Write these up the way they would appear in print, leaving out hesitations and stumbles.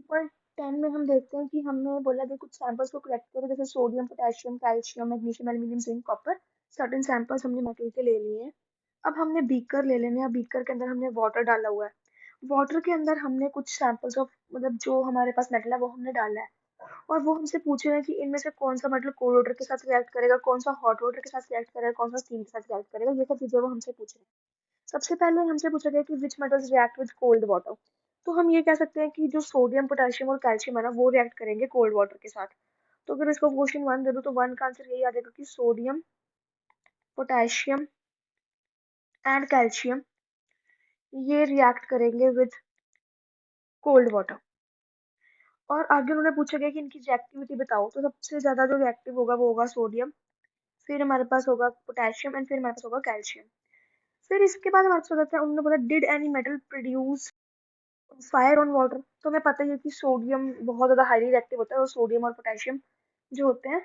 3.10 में हम देखते हैं कि हमने बोला कि कुछ सैंपल्स को कलेक्ट करो, जैसे sodium, potassium, calcium, magnesium, aluminium, zinc, copper. Certain samples हमने मेटल के ले लिए हैं। अब हमने बीकर ले लेने हैं। बीकर के अंदर हमने वाटर डाला हुआ है। वाटर के अंदर हमने कुछ सैंपल्स ऑफ मतलब जो हमारे पास मेटल है वो हमने डाला है। और वो हमसे पूछ रहे हैं कि इनमें से कौन सा मेटल कोल्ड वाटर के साथ रिएक्ट करेगा, कौन सा हॉट वाटर के साथ रिएक्ट करेगा, कौन सा स्टीम के साथ रिएक्ट करेगा। ये सब चीजें वो हमसे पूछ रहे हैं। सबसे पहले हमसे पूछा गया कि which metals react with cold water. तो हम ये कह सकते हैं कि जो सोडियम, पोटेशियम और कैल्शियम है ना, वो रिएक्ट करेंगे कोल्ड वाटर के साथ। तो अगर इसको क्वेश्चन 1 दे दो तो 1 का आंसर यही आ जाएगा कि सोडियम, पोटेशियम एंड कैल्शियम ये रिएक्ट करेंगे विद कोल्ड वाटर। और आगे उन्होंने पूछा गया कि इनकी रिएक्टिविटी बताओ। तो सबसे ज्यादा जो रिएक्टिव होगा वो होगा सोडियम, फिर हमारे पास होगा पोटेशियम एंड फिर हमारे पास होगा कैल्शियम। फिर इसके बाद हमारे पास हो जाता है, उन्होंने बोला did any metal produce fire on water. तो हमें पता ही है कि सोडियम बहुत ज्यादा हाईली रिएक्टिव होता है, और सोडियम और पोटेशियम जो होते हैं,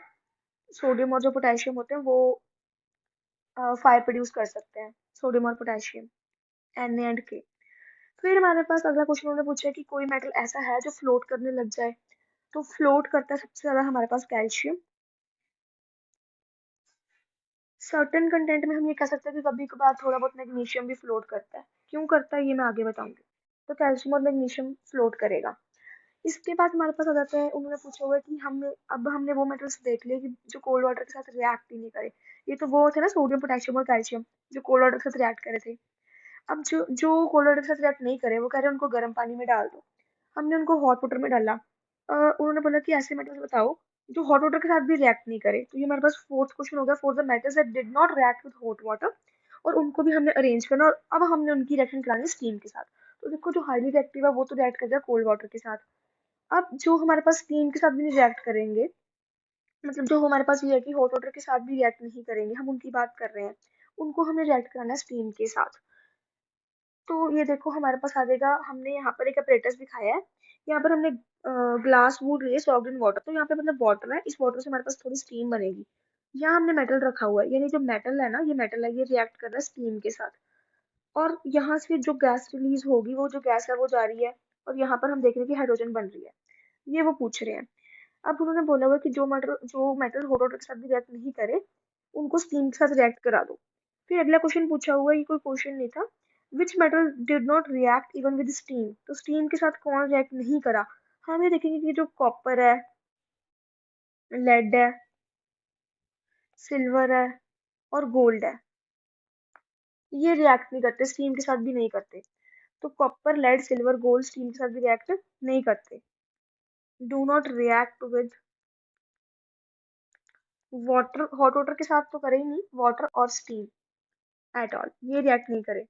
सोडियम और जो पोटेशियम होते हैं वो फायर प्रोड्यूस कर सकते हैं, सोडियम और पोटेशियम, Na and K। फिर हमारे पास अगला क्वेश्चन उन्होंने पूछा है कि कोई मेटल ऐसा है जो फ्लोट करने लग जाए। तो फ्लोट करता है सबसे ज्यादा हमारे पास कैल्शियम। सर्टेन कंटेंट में हम ये कह सकते हैं कि कभी कभार थोड़ा बहुत मैग्नीशियम भी फ्लोट करता है। क्यों करता है ये मैं आगे बताऊंगी। तो कैल्शियम और मैग्नीशियम फ्लोट करेगा। इसके बाद हमारे पास आ जाता है, उन्होंने पूछा हुआ है कि हमने वो मेटल्स देख लिए कि जो कोल्ड वाटर के साथ रिएक्ट ही नहीं करे। ये तो वो थे ना, सोडियम, पोटेशियम और कैल्शियम, जो कोल्ड वाटर के साथ रिएक्ट करे थे। अब जो जो कोल्ड वाटर के साथ रिएक्ट नहीं करे, वो कह रहे हैं उनको गर्म पानी में डाल दो। हमने उनको हॉट वाटर में डाला। उन्होंने बोला कि ऐसे मेटल्स बताओ जो हॉट वाटर के साथ भी रिएक्ट नहीं करे। तो ये हमारे पास फोर्थ क्वेश्चन हो गया, for the metals that did not react with hot water. और उनको भी हमने अरेंज करना, और अब हमने उनकी रिएक्शन करानी स्टीम के साथ। तो देखो जो हाईली रिएक्टिव है वो तो रिएक्ट करेगा कोल्ड वाटर के साथ। अब जो हमारे पास स्टीम के साथ भी नहीं रिएक्ट करेंगे, मतलब जो हमारे पास ये है कि हॉट वाटर के साथ भी रिएक्ट नहीं करेंगे, हम उनकी बात कर रहे हैं, उनको हमें रिएक्ट कराना है स्टीम के साथ। तो ये देखो हमारे पास आ जाएगा, हमने यहाँ पर एक अपरेटस दिखाया है। यहाँ पर हमने ग्लास वुड लिए सॉल्व्ड इन वाटर। तो यहाँ पे मतलब वाटर है, इस वाटर से हमारे पास थोड़ी स्टीम बनेगी। यहाँ हमने मेटल रखा हुआ है, यानी जो मेटल है ना, ये मेटल है, ये रिएक्ट कर रहा है स्टीम के साथ। और यहाँ से जो गैस रिलीज होगी, वो जो गैस है वो जा रही है, और यहाँ पर हम देख रहे हैं कि हाइड्रोजन बन रही है। ये वो पूछ रहे हैं। अब उन्होंने बोला हुआ कि जो मेटल हॉट वाटर के साथ भी रिएक्ट नहीं करे, उनको स्टीम के साथ रिएक्ट करा दो। फिर अगला क्वेश्चन पूछा हुआ है, ये कोई क्वेश्चन नहीं था। Which metal did not react even with steam. तो स्टीम के साथ कौन रिएक्ट नहीं करा। हम ये देखेंगे कि जो कॉपर है, लेड है, सिल्वर है और गोल्ड है, ये रिएक्ट नहीं करते, स्टीम के साथ भी नहीं करते। तो copper, lead, silver, gold steam के साथ भी रिएक्ट नहीं करते। Do not react with water. Hot water के साथ तो करे ही नहीं, वाटर और स्टीम एट ऑल, ये रिएक्ट नहीं करे।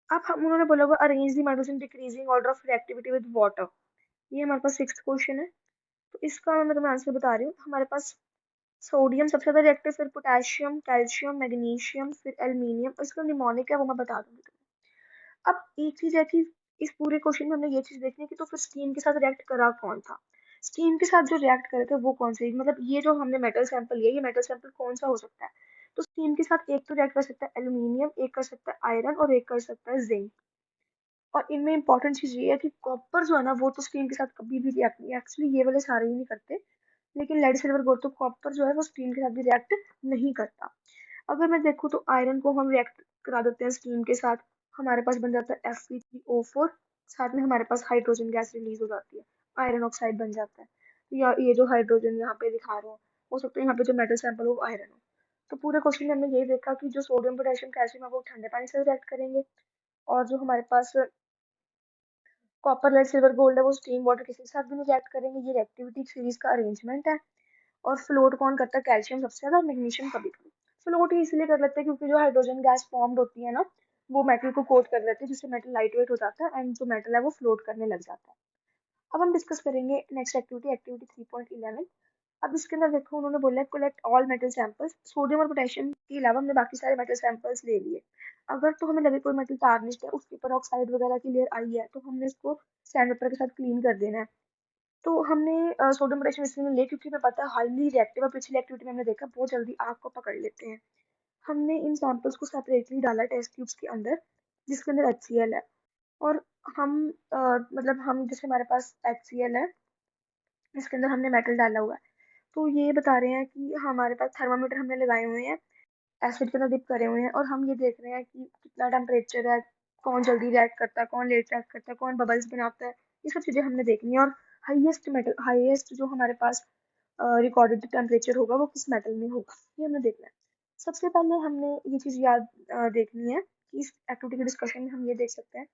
अब हम उन्होंने बोला हुआ arrange the metals in decreasing order of reactivity with water. ये हमारे पास सिक्स्थ क्वेश्चन है। तो इसका मैं तुम्हें आंसर बता रही हूँ। हमारे पास सोडियम सबसे ज्यादा रिएक्टिव, फिर पोटेशियम, कैल्शियम, मैग्नीशियम, फिर एल्यूमिनियम, और इसका निमोनिक है वो मैं बता दूंगी तुम्हें। अब एक चीज है कि इस पूरे क्वेश्चन में हमने ये चीज देखनी है कि तो फिर स्टीम के साथ रिएक्ट करा कौन था। स्टीम के साथ जो रिएक्ट करे थे वो कौन से, मतलब ये जो हमने मेटल सैंपल लिया, ये मेटल सैंपल कौन सा हो सकता है। तो स्टीम के साथ एक तो रिएक्ट कर सकता है एल्यूमिनियम, एक कर सकता है आयरन, और एक कर सकता है जिंक। और इनमें इंपॉर्टेंट चीज ये है कि कॉपर जो है ना, वो तो स्टीम के साथ कभी भी रिएक्ट नहीं, एक्चुअली ये वाले सारे ही नहीं करते। लेकिन लेड, सिल्वर, गोल्ड, तो कॉपर जो है वो स्टीम के साथ भी रिएक्ट नहीं करता। अगर मैं देखूँ तो आयरन को हम रिएक्ट करा देते हैं स्टीम के साथ, हमारे पास बन जाता है Fe3O4। साथ में हमारे पास हाइड्रोजन गैस रिलीज हो जाती है, आयरन ऑक्साइड बन जाता है। या ये जो हाइड्रोजन यहाँ पे दिखा रहे हैं, हो सकता है यहाँ पे जो मेटल सैंपल हो वो आयरन हो। तो पूरे क्वेश्चन में हमने यही देखा कि जो सोडियम, पोटेशियम, कैल्शियम है वो ठंडे पानी से रिएक्ट करेंगे, और जो हमारे पास कॉपर, लेड, सिल्वर, गोल्ड है वो स्टीम वाटर किसी के साथ भी नहीं रिएक्ट करेंगे। ये रिएक्टिविटी सीरीज का अरेंजमेंट है। और फ्लोट कौन करता है, कैल्शियम सबसे ज्यादा, और मैग्नीशियम कभी कभी। फ्लोट ही इसलिए कर लेते हैं क्योंकि जो हाइड्रोजन गैस फॉर्म्ड होती है ना, वो मेटल को कोट कर देती है, जिससे मेटल लाइट वेट हो जाता है, एंड जो मेटल है वो फ्लोट करने लग जाता है। अब हम डिस्कस करेंगे नेक्स्ट एक्टिविटी, एक्टिविटी 3.11। अब इसके अंदर देखो उन्होंने बोला है collect all metal samples. Sodium और पोटेशियम के अलावा हमने बाकी सारे मेटल सैंपल्स ले लिए। अगर तो हमें लगे कोई मेटल टार्निश्ड है, उसके ऊपर ऑक्साइड वगैरह की लेयर आई है, तो हमने इसको सैंड पेपर के साथ क्लीन कर देना है। तो हमने सोडियम, पोटेशियम इसलिए ले क्योंकि हमें पता है हाईली रिएक्टिव है। पिछली एक्टिविटी में हमने देखा बहुत जल्दी आग को पकड़ लेते हैं। हमने इन सैंपल्स को सेपरेटली डाला टेस्ट ट्यूब्स के अंदर, जिसके अंदर HCl है। और हम मतलब हम जैसे हमारे पास HCl है, इसके अंदर हमने मेटल डाला हुआ है, तो ये बता रहे हैं कि हमारे पास थर्मामीटर हमने लगाए हुए हैं, एसिड के अंदर डिप करे हुए हैं, और हम ये देख रहे हैं कि कितना टेम्परेचर है, कौन जल्दी रिएक्ट करता है, कौन लेट रिएक्ट करता है, कौन बबल्स बनाता है। ये सब चीजें हमने देखनी है। और हाईएस्ट जो हमारे पास रिकॉर्डेड टेम्परेचर होगा वो किस मेटल में होगा, ये हमें देखना है। सबसे पहले हमने ये चीज याद देखनी है कि इस एक्टिविटी के डिस्कशन में हम ये देख सकते हैं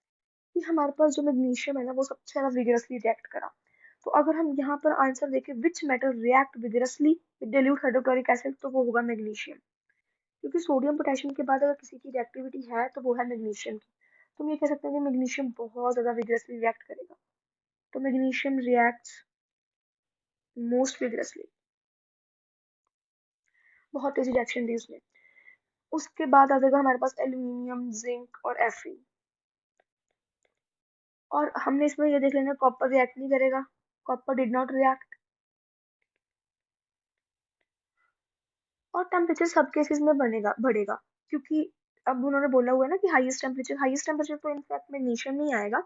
कि हमारे पास जो मैग्नीशियम है ना वो सबसे ज्यादा विगरसली रिएक्ट करा। तो अगर हम यहाँ पर आंसर देखें which metal react vigorously with dilute hydrochloric acid, तो वो होगा मैग्नीशियम। क्योंकि सोडियम पोटेशियम के बाद अगर किसी की रिएक्टिविटी है तो वो है मैग्नीशियम की। तो हम ये कह सकते हैं कि मैग्नीशियम बहुत ज्यादा विगरसली रिएक्ट करेगा। तो मैग्नीशियम रिएक्ट्स मोस्ट विगरसली, बहुत तेजी रिएक्शन दी उसने। उसके बाद आ जाएगा हमारे पास एल्यूमिनियम, जिंक और Fe। और हमने इसमें ये देख लेना कॉपर रिएक्ट नहीं करेगा, कॉपर डिड नॉट रिएक्ट। और टेम्परेचर सब केसेस में बनेगा बढ़ेगा, क्योंकि अब उन्होंने बोला हुआ है ना कि हाईएस्ट टेम्परेचर तो इनफैक्ट मैग्नीशियम में ही आएगा।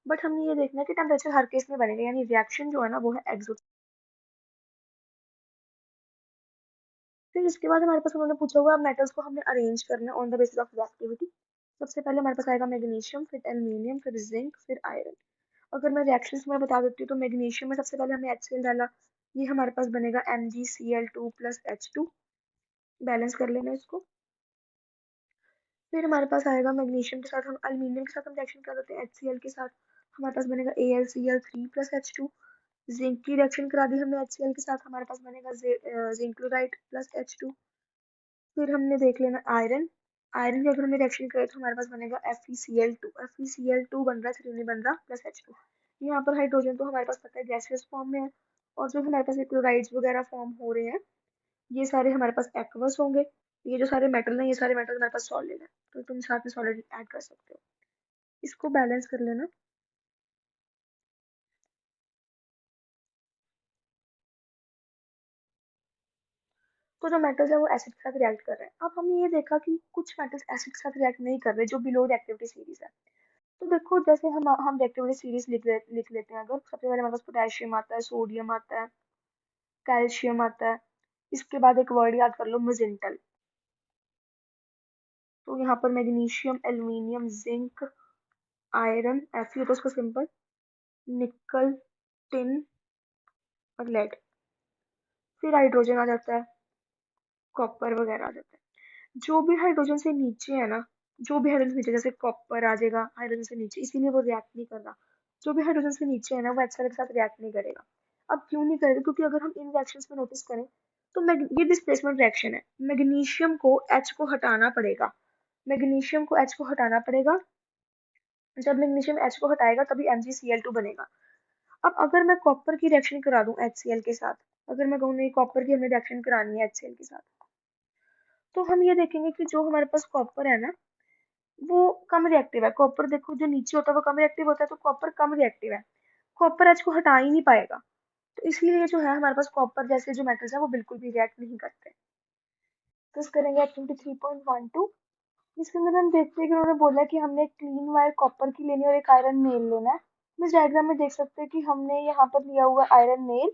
बट हमने ये देखना है कि टेम्परेचर हर केस में बनेगा, यानी रिएक्शन जो है ना वो है एक्सो। फिर इसके बाद हमारे पास उन्होंने पूछा हुआ मेटल्स को हमने अरेंज करना है on the basis of reactivity. सबसे पहले हमारे पास आएगा मैग्नीशियम, फिर एल्यूमिनियम, फिर जिंक, फिर आयरन। अगर मैं रिएक्शंस में बता देती हूँ तो मैग्नीशियम में सबसे पहले हमने HCl डाला, ये हमारे पास बनेगा MgCl2 प्लस H2। बैलेंस कर लेना इसको। फिर हमारे पास आएगा मैग्नीशियम के साथ हम एल्यूमिनियम के साथ हम रिएक्शन कर देते हैं HCl के साथ, हमारे पास बनेगा AlCl3 प्लस H2। जिंक की रिएक्शन करा दी हमने HCl के साथ, हमारे पास बनेगा जिंक क्लोराइड प्लस H2। फिर हमने देख लेना आयरन। आयरन की अगर हमने रिएक्शन करें तो हमारे पास बनेगा FeCl2। FeCl2 बन रहा है, 3 नहीं बन रहा, प्लस H2। यहाँ पर हाइड्रोजन तो हमारे पास पता है गैसियस फॉर्म में है, और जो हमारे पास ये क्लोराइड्स वगैरह फॉर्म हो रहे हैं ये सारे हमारे पास एक्वस होंगे। ये जो सारे मेटल हैं ये सारे मेटल हमारे पास सॉलिड है, तो तुम साथ में सॉलिड ऐड कर सकते हो। इसको बैलेंस कर लेना। तो जो मेटल्स है वो एसिड के साथ रिएक्ट कर रहे हैं। अब हमने ये देखा कि कुछ मेटल्स एसिड के साथ रिएक्ट नहीं कर रहे जो बिलो रिएक्टिविटी सीरीज है। तो देखो जैसे हम रिएक्टिविटी सीरीज लिख लेते हैं। अगर सबसे पहले हमारे पास पोटेशियम आता है, सोडियम आता है, कैल्शियम आता है, इसके बाद एक वर्ड याद कर लो मेजेंटल। तो यहाँ पर magnesium, aluminium, zinc, iron, Fe होता है उसका सिंपल, निकल, टिन और लेड। फिर हाइड्रोजन आ जाता है, कॉपर वगैरह आ जाता है। जो भी हाइड्रोजन से नीचे है ना, जो भी हाइड्रोजन से नीचे, जैसे कॉपर आ जाएगा हाइड्रोजन से नीचे, इसीलिए वो रिएक्ट नहीं कर रहा। जो भी हाइड्रोजन से नीचे है ना वो HCl के साथ रिएक्ट नहीं करेगा। अब क्यों नहीं करेगा? क्योंकि अगर हम इन रिएक्शंस में नोटिस करें तो ये डिस्प्लेसमेंट रिएक्शन है। मैग्नीशियम को H को हटाना पड़ेगा, मैग्नीशियम को H को हटाना पड़ेगा। जब मैग्नीशियम H को हटाएगा तभी MgCl2 बनेगा। अब अगर मैं कॉपर की रिएक्शन करा दूं HCl के साथ, अगर मैं कहूँ नहीं कॉपर की हमें रिएक्शन करानी है HCl के साथ, तो हम ये देखेंगे कि जो हमारे पास कॉपर है ना वो कम रिएक्टिव है। कॉपर देखो जो नीचे होता है वो कम रिएक्टिव होता है, तो कॉपर कम रिएक्टिव है, कॉपर एच को हटा ही नहीं पाएगा। तो इसलिए जो है हमारे पास कॉपर जैसे जो मेटल्स है वो बिल्कुल भी रिएक्ट नहीं करते। तो इस करेंगे एक्टिविटी 3.12। इसके अंदर हम देखते हैं कि उन्होंने बोला कि हमने एक क्लीन वायर कॉपर की लेनी है और एक आयरन नेल लेना है। हम इस डायग्राम में देख सकते हैं कि हमने यहाँ पर लिया हुआ आयरन नेल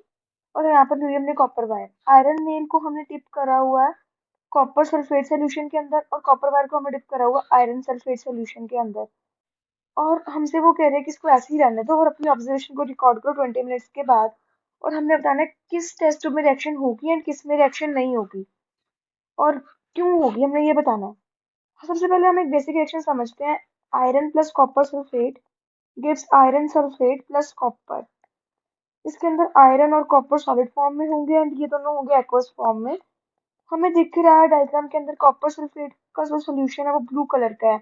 और यहाँ पर ली हुई हमने कॉपर वायर। आयरन नेल को हमने टिप करा हुआ है कॉपर सल्फेट सोल्यूशन के अंदर, और कॉपर वायर को हमें डिप करा हुआ आयरन सल्फेट सोल्यूशन के अंदर। और हमसे वो कह रहे हैं कि इसको ऐसे ही रहने दो और अपनी ऑब्जर्वेशन को रिकॉर्ड करो 20 मिनट्स के बाद, और हमने बताना है किस टेस्ट ट्यूब में रिएक्शन होगी एंड किस में रिएक्शन नहीं होगी और क्यों होगी, हमने ये बताना है। सबसे पहले हम एक बेसिक रिएक्शन समझते हैं। Iron plus copper sulphate gives iron sulphate plus copper. इसके अंदर आयरन और कॉपर सॉलिड फॉर्म में होंगे एंड ये दोनों होंगे एक्वस फॉर्म में। हमें दिख रहा है डायग्राम के अंदर कॉपर सल्फेट का जो सोल्यूशन है वो ब्लू कलर का है,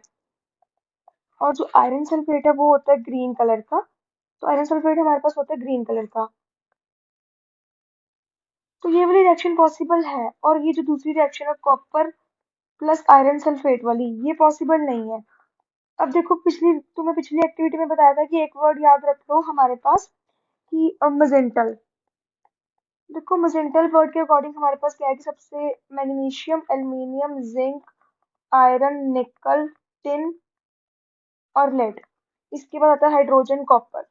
और जो आयरन सल्फेट है वो होता है ग्रीन कलर का। तो आयरन सल्फेट हमारे पास होता है ग्रीन कलर का। तो ये वाली रिएक्शन पॉसिबल है, और ये जो दूसरी रिएक्शन है कॉपर प्लस आयरन सल्फेट वाली ये पॉसिबल नहीं है। अब देखो तुम्हें पिछली एक्टिविटी में बताया था कि एक वर्ड याद रख लो हमारे पास कि मजेंटल। देखो मजेंटल वर्ड के अकॉर्डिंग हमारे पास क्या है कि सबसे मैग्नीशियम, एल्यूमिनियम, जिंक, आयरन, निकल, टिन और लेड, इसके बाद आता है हाइड्रोजन कॉपर।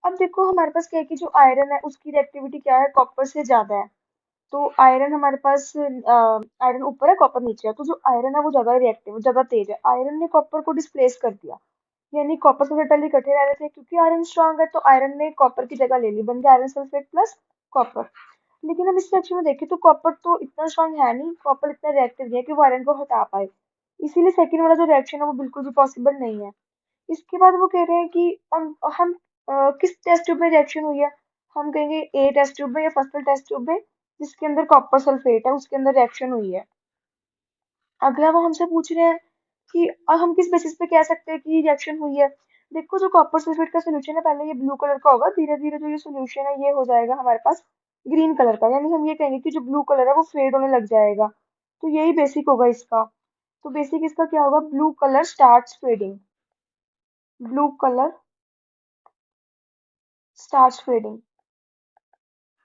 अब देखो हमारे पास क्या है कि जो आयरन है उसकी रिएक्टिविटी क्या है, कॉपर से ज्यादा है। तो आयरन हमारे पास आयरन ऊपर है कॉपर नीचे है, तो जो आयरन है वो ज्यादा रिएक्टिव ज्यादा तेज है, आयरन ने कॉपर को डिस्प्लेस कर दिया। यानी कॉपर से मेटल इकट्ठे रह रहे थे, क्योंकि आयरन स्ट्रांग है तो आयरन ने कॉपर की जगह ले ली, बन गया आयरन सल्फेट प्लस कॉपर। लेकिन हम इस रिएक्शन में देखें तो कॉपर तो इतना स्ट्रांग है नहीं, कॉपर इतना रिएक्टिव नहीं है कि वो आयरन को हटा पाए। इसीलिए सेकंड वाला जो रिएक्शन है वो बिल्कुल भी पॉसिबल नहीं है। इसके बाद वो कह रहे हैं कि हम किस टेस्ट ट्यूब में रिएक्शन हुई है। हम कहेंगे ए टेस्ट ट्यूब में या फर्स्ट टेस्ट ट्यूब में, जिसके अंदर कॉपर सल्फेट है उसके अंदर रिएक्शन हुई है। अगला वो हमसे पूछ रहे हैं कि हम किस बेसिस पे कह सकते हैं कि रिएक्शन हुई है। देखो जो कॉपर सल्फेट का सोल्यूशन है पहले ये ब्लू कलर का होगा, धीरे धीरे जो ये सोल्यूशन है ये हो जाएगा हमारे पास ग्रीन कलर का, यानी हम ये कहेंगे कि जो ब्लू कलर है वो फेड होने लग जाएगा। तो यही बेसिक होगा इसका। तो बेसिक इसका क्या होगा, blue colour starts fading, blue colour starts fading.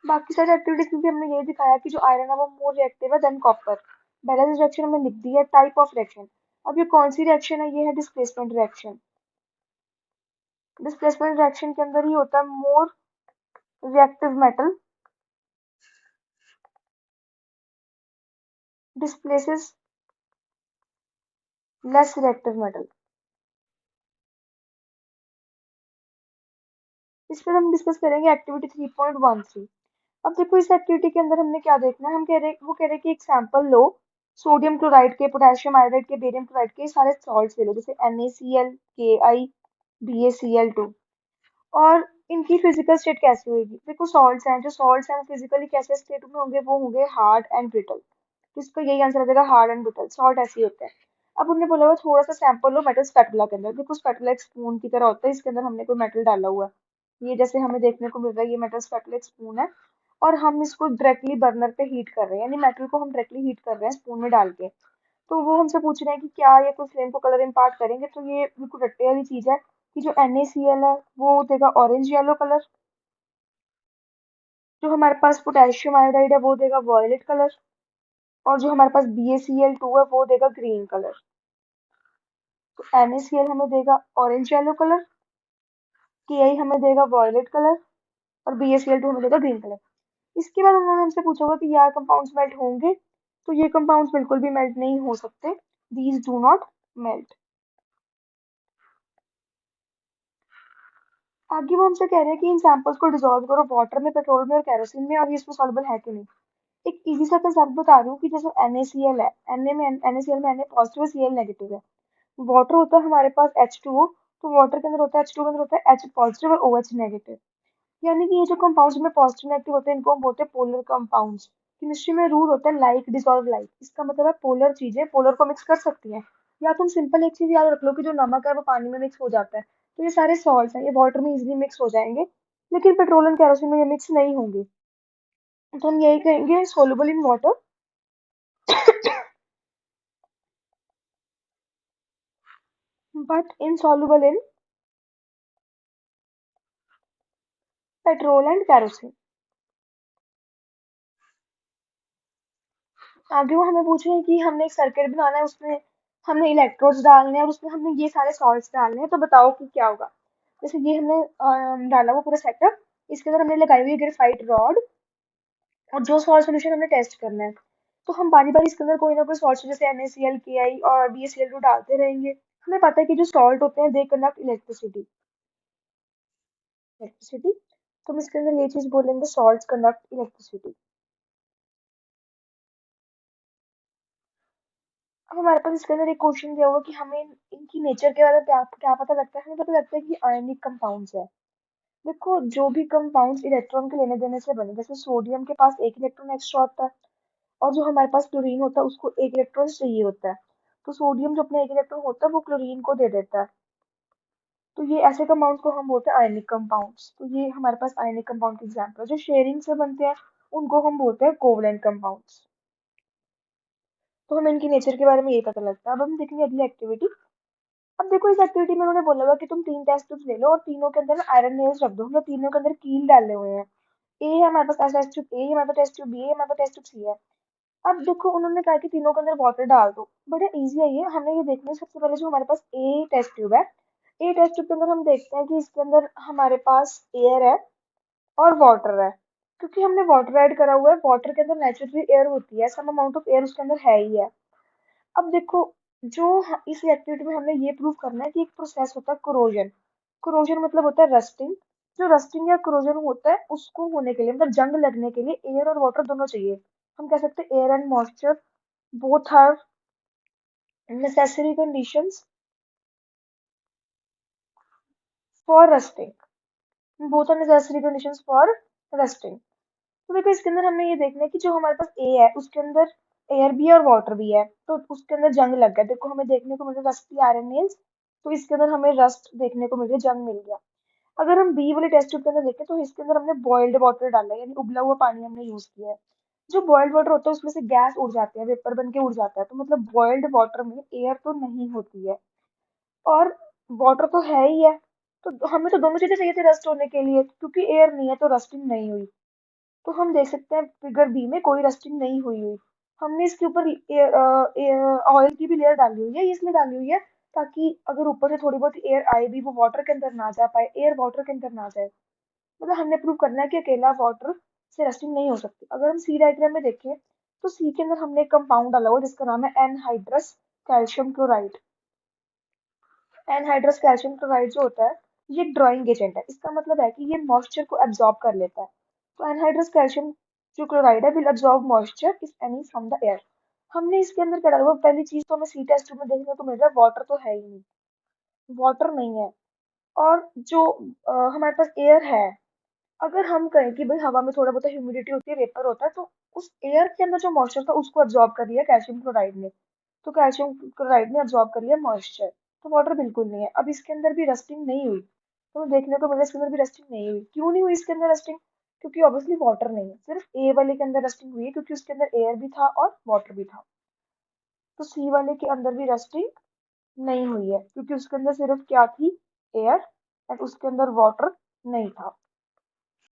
बाकी सारी एक्टिविटीज में भी हमने यही दिखाया कि जो आयरन है वो मोर रिएक्टिव है देन कॉपर। बैलेंस रिएक्शन हमने लिख दी है, टाइप ऑफ रिएक्शन। अब ये कौन सी रिएक्शन है, ये है डिस्प्लेसमेंट रिएक्शन। डिस्प्लेसमेंट रिएक्शन के अंदर ही होता है more reactive metal displaces less reactive metal. इस पर हम डिस्कस करेंगे एक्टिविटी 3.13। अब देखो इस एक्टिविटी के अंदर हमने क्या देखना है, हम कह रहे वो कह रहे हैं कि एक सैंपल लो सोडियम क्लोराइड के, पोटेशियम आयोडाइड के, बेरियम क्लोराइड के, सारे सॉल्ट्स ले लो जैसे NaCl, Ki, BaCl2, और इनकी फिजिकल स्टेट कैसी होगी। देखो सॉल्ट्स हैं, जो सॉल्ट्स हैं वो फिजिकली कैसे स्टेट में होंगे, वो होंगे हार्ड एंड ब्रिटल। तो इसका यही आंसर आ जाएगा, हार्ड एंड ब्रिटल सॉल्ट ऐसे ही होते हैं। अब उन्होंने बोला हुआ थोड़ा सा सैंपल लो मेटल स्पैटुला के अंदर। देखो स्पैटुला एक स्पून की तरह होता है, इसके अंदर हमने कोई मेटल डाला हुआ है, ये जैसे हमें देखने को मिल रहा है, ये मेटल स्पैटुला एक स्पून है, और हम इसको डायरेक्टली बर्नर पे हीट कर रहे हैं, यानी मेटल को हम डायरेक्टली हीट कर रहे हैं स्पून में डाल के। तो वो हमसे पूछ रहे हैं कि क्या ये कोई फ्लेम को कलर इम्पार्ट करेंगे। तो ये बिल्कुल रट्टे वाली चीज है कि जो NaCl है वो देगा ऑरेंज येलो कलर, जो हमारे पास पोटेशियम आयोडाइड है वो देगा वॉयलेट कलर, और जो हमारे पास BaCl2 है वो देगा ग्रीन कलर। तो NaCl हमें देगा ऑरेंज येलो कलर, Ki हमें देगा वॉयलेट कलर, और BaCl2 हमें देगा ग्रीन कलर। इसके बाद उन्होंने हमसे पूछा होगा कि यार कंपाउंड्स मेल्ट होंगे। तो ये कंपाउंड्स बिल्कुल भी मेल्ट नहीं हो सकते, दीज डू नॉट मेल्ट। आगे वो हमसे कह रहे हैं कि इन सैंपल्स को डिसॉल्व करो वाटर में, पेट्रोल में और केरोसिन में, और ये इसमें सॉल्युबल है कि नहीं। एक इजी सा कंसेप्ट बता रही हूँ कि जैसे NaCl है, NaCl में Na पॉजिटिव है, Cl नेगेटिव है। वाटर होता है हमारे पास H2O, तो वाटर के अंदर होता है H2O के अंदर होता है H पॉजिटिव और OH नेगेटिव। यानी कि ये जो कंपाउंड्स में पॉजिटिव नेगेटिव होते हैं इनको हम बोलते हैं पोलर कंपाउंड्स। केमिस्ट्री में रूल होता है लाइक डिसॉल्व लाइक, इसका मतलब है पोलर चीजें पोलर को मिक्स कर सकती हैं। या तुम सिंपल एक चीज याद रख लो कि जो नमक है वो पानी में मिक्स हो जाता है, तो ये सारे सॉल्ट्स हैं, ये वाटर में इजिली मिक्स हो जाएंगे। लेकिन पेट्रोल एंड केरोसिन में ये मिक्स नहीं होंगे, तो हम यही कहेंगे soluble in water but insoluble in petrol and kerosene. आगे वो हमें पूछ रहे हैं कि हमने एक सर्किट बनाना है, उसमें हमने इलेक्ट्रोड्स डालने हैं और उसमें हमने ये सारे सॉल्ट्स डालने हैं, तो बताओ कि क्या होगा। जैसे ये हमने डाला वो पूरा सेटअप, इसके अंदर हमने लगाई हुई है ग्रेफाइट रॉड, और जो सॉल्ट सोल्यूशन हमने टेस्ट करना है। तो हम बारी बारी इसके अंदर कोई ना कोई सॉल्ट जैसे NaCl, Ki और BaCl2 डालते रहेंगे। हमें पता है कि जो सॉल्ट होते हैं दे कंडक्ट इलेक्ट्रिसिटी, इलेक्ट्रिसिटी। तो हम इसके अंदर ये चीज बोलेंगे सॉल्ट्स कंडक्ट इलेक्ट्रिसिटी। अब हमारे पास इसके अंदर एक क्वेश्चन दिया हुआ कि हमें इनकी नेचर के बारे में क्या क्या पता लगता है। हमें पता लगता है कि आयनिक कंपाउंड्स है। देखो जो भी कंपाउंड्स इलेक्ट्रॉन के लेने देने से बने, जैसे सोडियम के पास एक इलेक्ट्रॉन एक्स्ट्रा होता है, और जो हमारे पास क्लोरीन होता है उसको एक इलेक्ट्रॉन चाहिए होता है। तो सोडियम जो अपना एक इलेक्ट्रॉन होता है वो क्लोरीन को दे देता है। तो ये ऐसे कंपाउंड्स को हम बोलते हैं आयनिक कंपाउंड्स। तो ये हमारे पास आयनिक कंपाउंड के एग्जाम्पल है। जो शेयरिंग से बनते हैं उनको हम बोलते हैं कोवलेंट कंपाउंड्स। तो हमें इनकी नेचर के बारे में यही पता लगता है। अब हम देखेंगे अगली एक्टिविटी। अब देखो इस एक्टिविटी में उन्होंने बोला हुआ कि तुम 3 टेस्ट ट्यूब्स ले लो और तीनों के अंदर ना आयरन नेल्स रख दो। हमने तीनों के अंदर कील डाले हुए हैं, ए है हमारे पास टेस्ट ट्यूब, ए हमारे पास टेस्ट ट्यूब, बी है हमारे पास टेस्ट ट्यूब, सी है। अब देखो उन्होंने कहा कि तीनों के अंदर वाटर डाल दो, बड़ा इजी है ये। हमें ये देखना है सबसे पहले जो हमारे पास ए टेस्ट ट्यूब है, ए टेस्ट ट्यूब के अंदर हम देखते हैं कि इसके अंदर हमारे पास एयर है और वाटर है। क्योंकि हमने वाटर ऐड करा हुआ है, वाटर के अंदर नेचुरली एयर होती है, सम अमाउंट ऑफ एयर उसके अंदर है ही है। अब देखो, इस एक्टिविटी में हमने ये प्रूव करना है कि एक प्रोसेस होता है कोरोजन। कोरोजन मतलब होता है रस्टिंग। जो रस्टिंग या कोरोजन होता है उसको होने के लिए, मतलब जंग लगने के लिए एयर और वाटर दोनों चाहिए। हम कह सकते हैं air and moisture both are necessary conditions for rusting. Both are necessary conditions for rusting. तो देखो, इसके अंदर हमें ये देखना है कि जो हमारे पास ए है उसके अंदर एयर भी है और वाटर भी है, तो उसके अंदर जंग लग गया। देखो हमें देखने को मिल रहा है रस्टी आयरन, तो इसके अंदर हमें रस्ट देखने को मिल रही है, जंग मिल गया। अगर हम बी वाले टेस्ट ट्यूब के अंदर देखें तो इसके अंदर हमने बॉइल्ड वाटर डाला है, यानी उबला हुआ पानी हमने यूज किया है। जो बॉइल्ड वाटर होता है उसमें से गैस उड़ जाती है, वेपर बन के उड़ जाता है, तो मतलब बॉइल्ड वाटर में एयर तो नहीं होती है और वाटर तो है ही है। तो हमें तो दोनों चीजें चाहिए थी रस्ट होने के लिए, क्योंकि एयर नहीं है तो रस्टिंग नहीं हुई। तो हम देख सकते हैं फिगर बी में कोई रस्टिंग नहीं हुई हुई। हमने इसके ऊपर ऑयल की भी लेयर डाली हुई है, ये इसलिए डाली हुई है ताकि अगर ऊपर से थोड़ी बहुत एयर आए भी वो वाटर के अंदर ना जा पाए, एयर वाटर के अंदर ना जाए। मतलब हमने प्रूव करना है कि अकेला वाटर से रस्टिंग नहीं हो सकती। अगर हम सी डायग्राम में देखें तो सी के अंदर हमने एक कंपाउंड डाला हुआ जिसका नाम है anhydrous calcium chloride. Anhydrous calcium chloride जो होता है ये ड्राइंग एजेंट है। इसका मतलब है कि ये मॉइस्चर को एब्जॉर्ब कर लेता है। तो एनहाइड्रस कैल्शियम जो क्लोराइड है will absorb moisture if any from the air. हमने इसके अंदर क्या डाला हुआ, पहली चीज तो हमें सी टेस्ट में देखने को मिल रहा है वाटर तो है ही नहीं, वाटर नहीं है। और जो हमारे पास एयर है, अगर हम कहें कि भाई हवा में थोड़ा बहुत ह्यूमिडिटी होती है, वेपर होता है, तो उस एयर के अंदर जो मॉइस्चर था उसको एब्जॉर्ब कर लिया कैल्शियम क्लोराइड ने। तो कैल्शियम क्लोराइड ने एब्जॉर्ब कर लिया मॉइस्चर, तो वाटर बिल्कुल नहीं है। अब इसके अंदर भी रस्टिंग नहीं हुई, तो देखने को मिला इसके अंदर भी रस्टिंग नहीं हुई। क्यों नहीं हुई इसके अंदर रस्टिंग? क्योंकि ऑब्वियसली वाटर नहीं है। सिर्फ ए वाले के अंदर रस्टिंग हुई है क्योंकि उसके अंदर एयर भी था और वाटर भी था। तो सी वाले के अंदर भी रस्टिंग नहीं हुई है क्योंकि उसके अंदर सिर्फ क्या थी, एयर, एंड उसके अंदर वाटर नहीं था।